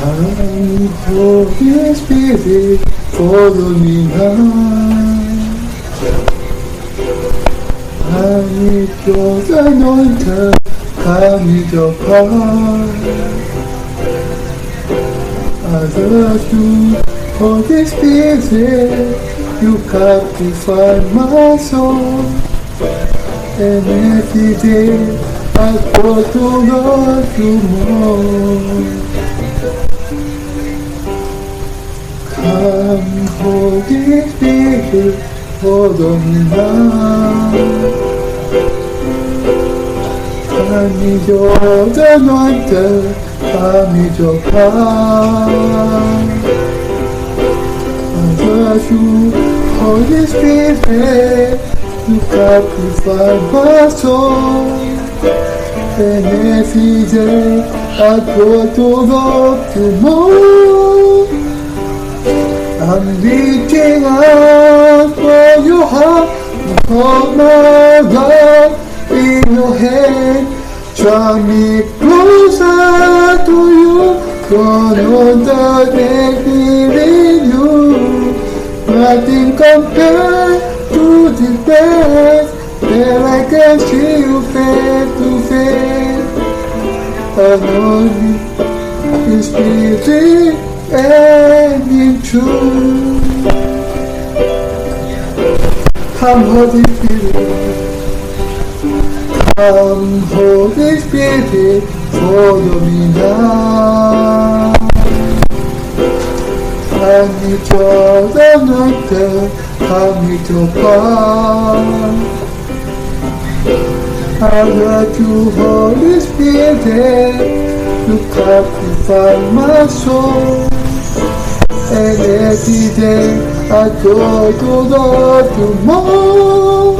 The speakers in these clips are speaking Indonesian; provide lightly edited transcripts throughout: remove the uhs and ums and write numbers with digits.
Come, Holy Spirit, follow me now. I need your anointing, come with your power. As you, Holy Spirit, you captivate my soul. And every day I go to love you more. Come, Holy Spirit, follow me now. I need your anointing, I need your power. As you, Holy Spirit, you captivate my soul. And every day I go to love you more. I'm reaching out for your heart, hold my life in your hand. Draw me closer to you, don't understand in you. Nothing compared to the best that I can see you face to face. Alone in spirit and in truth. Come, Holy Spirit. Come, Holy Spirit, follow me now. I need your anointing, I need your power. I love you, Holy Spirit, you captivate my soul. And every day I go to love you more.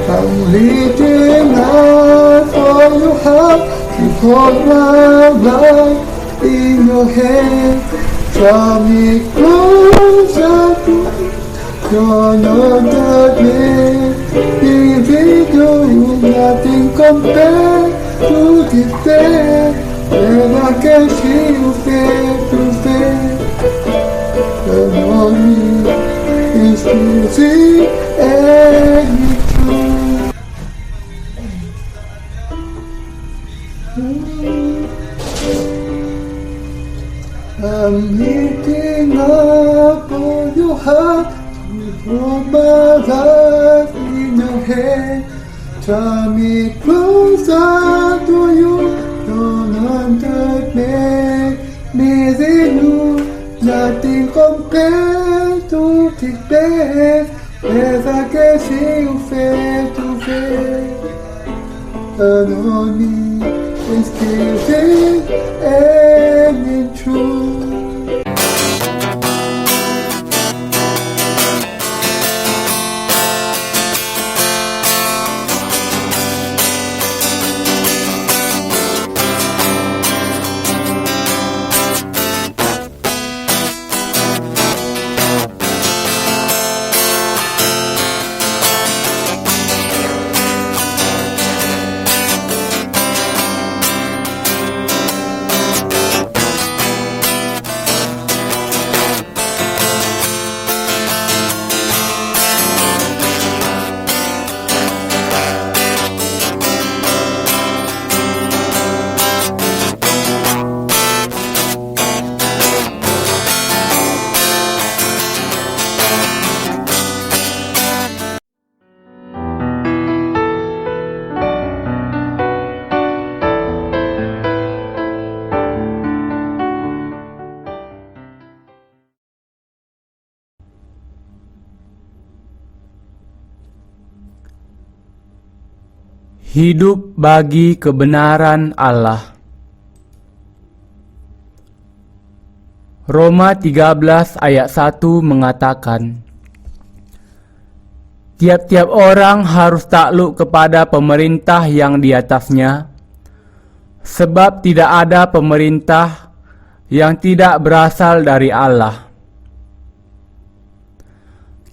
I'm reaching out for your heart, you hold my life in your hand. Draw me closer to you, you're not that man. Even you, nothing compared to this day. When I can see you face to face, and on me is music and it's true. I'm lifting up on your heart, you hold my life in your hand. Draw me closer to you, don't understand me than you. Nothing compared to this best, as I can see you face to face. And on me is giving and in truth. Hidup bagi kebenaran Allah. Roma 13 ayat 1 mengatakan, tiap-tiap orang harus takluk kepada pemerintah yang di atasnya, sebab tidak ada pemerintah yang tidak berasal dari Allah.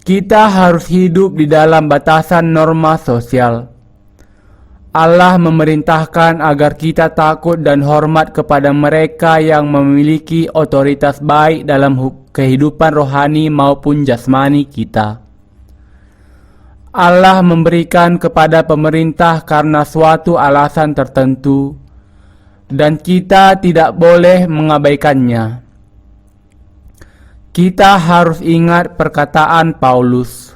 Kita harus hidup di dalam batasan norma sosial. Allah memerintahkan agar kita takut dan hormat kepada mereka yang memiliki otoritas baik dalam kehidupan rohani maupun jasmani kita. Allah memberikan kepada pemerintah karena suatu alasan tertentu, dan kita tidak boleh mengabaikannya. Kita harus ingat perkataan Paulus,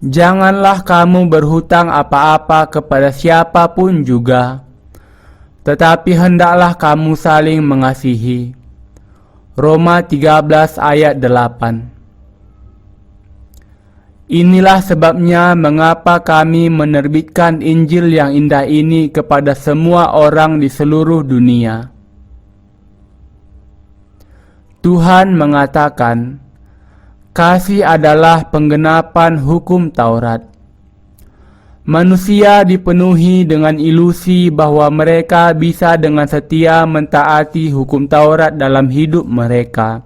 "Janganlah kamu berhutang apa-apa kepada siapapun juga, tetapi hendaklah kamu saling mengasihi." Roma 13 ayat 8. Inilah sebabnya mengapa kami menerbitkan Injil yang indah ini kepada semua orang di seluruh dunia. Tuhan mengatakan, kasih adalah penggenapan hukum Taurat. Manusia dipenuhi dengan ilusi bahwa mereka bisa dengan setia mentaati hukum Taurat dalam hidup mereka.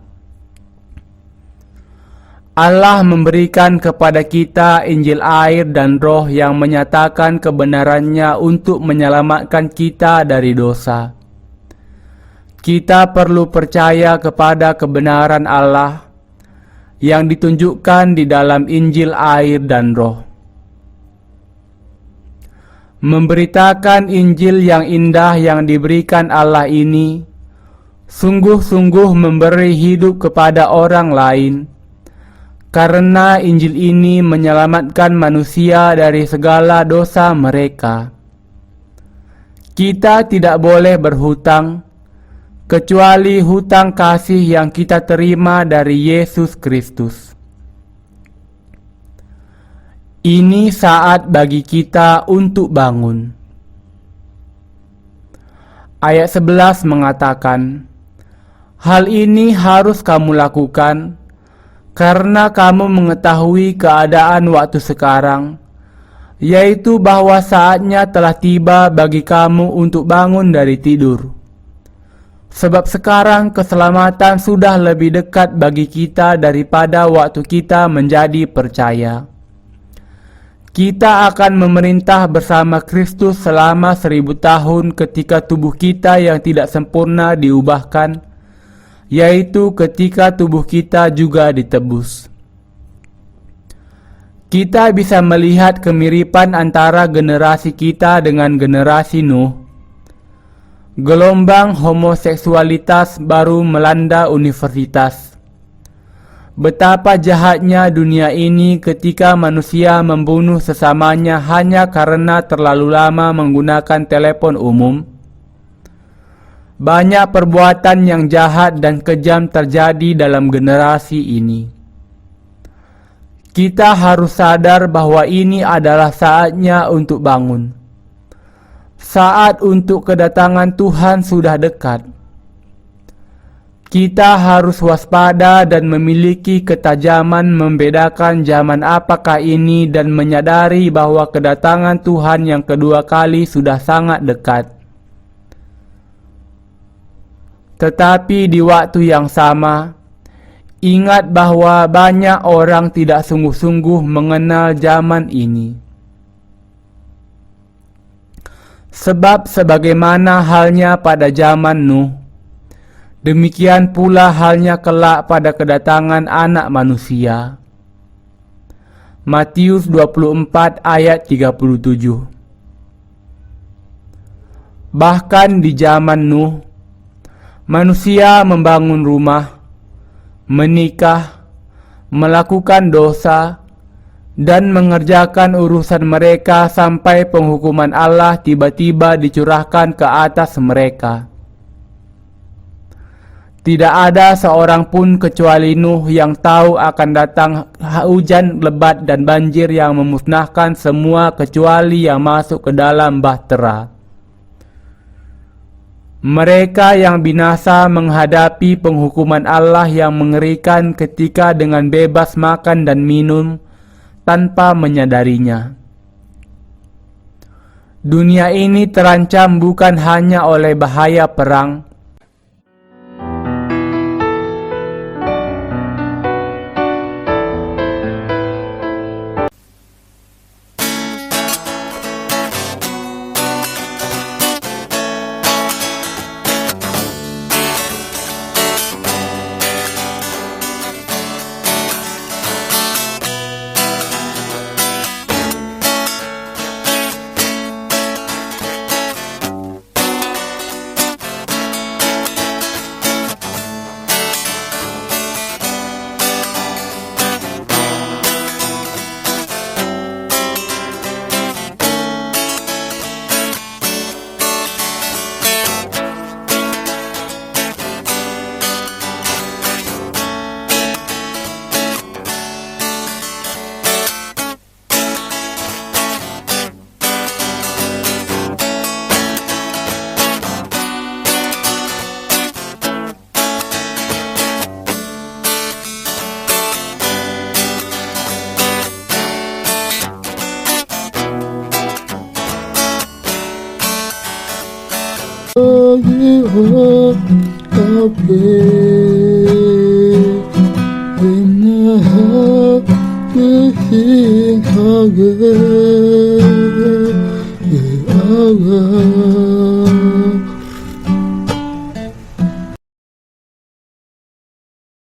Allah memberikan kepada kita Injil air dan Roh yang menyatakan kebenarannya untuk menyelamatkan kita dari dosa. Kita perlu percaya kepada kebenaran Allah yang ditunjukkan di dalam Injil air dan Roh. Memberitakan Injil yang indah yang diberikan Allah ini sungguh-sungguh memberi hidup kepada orang lain, karena Injil ini menyelamatkan manusia dari segala dosa mereka. Kita tidak boleh berhutang, kecuali hutang kasih yang kita terima dari Yesus Kristus. Ini saat bagi kita untuk bangun. Ayat 11 mengatakan, "Hal ini harus kamu lakukan, karena kamu mengetahui keadaan waktu sekarang, yaitu bahwa saatnya telah tiba bagi kamu untuk bangun dari tidur. Sebab sekarang keselamatan sudah lebih dekat bagi kita daripada waktu kita menjadi percaya. Kita akan memerintah bersama Kristus selama 1000 tahun ketika tubuh kita yang tidak sempurna diubahkan, yaitu ketika tubuh kita juga ditebus." Kita bisa melihat kemiripan antara generasi kita dengan generasi Nuh. Gelombang homoseksualitas baru melanda universitas. Betapa jahatnya dunia ini ketika manusia membunuh sesamanya hanya karena terlalu lama menggunakan telepon umum. Banyak perbuatan yang jahat dan kejam terjadi dalam generasi ini. Kita harus sadar bahwa ini adalah saatnya untuk bangun. Saat untuk kedatangan Tuhan sudah dekat. Kita harus waspada dan memiliki ketajaman membedakan zaman apakah ini dan menyadari bahwa kedatangan Tuhan yang kedua kali sudah sangat dekat. Tetapi di waktu yang sama, ingat bahwa banyak orang tidak sungguh-sungguh mengenal zaman ini. Sebab sebagaimana halnya pada zaman Nuh, demikian pula halnya kelak pada kedatangan Anak Manusia. Matius 24 ayat 37. Bahkan di zaman Nuh, manusia membangun rumah, menikah, melakukan dosa, dan mengerjakan urusan mereka sampai penghukuman Allah tiba-tiba dicurahkan ke atas mereka. Tidak ada seorang pun kecuali Nuh yang tahu akan datang hujan lebat dan banjir yang memusnahkan semua kecuali yang masuk ke dalam bahtera. Mereka yang binasa menghadapi penghukuman Allah yang mengerikan ketika dengan bebas makan dan minum tanpa menyadarinya. Dunia ini terancam bukan hanya oleh bahaya perang, you 하게 하게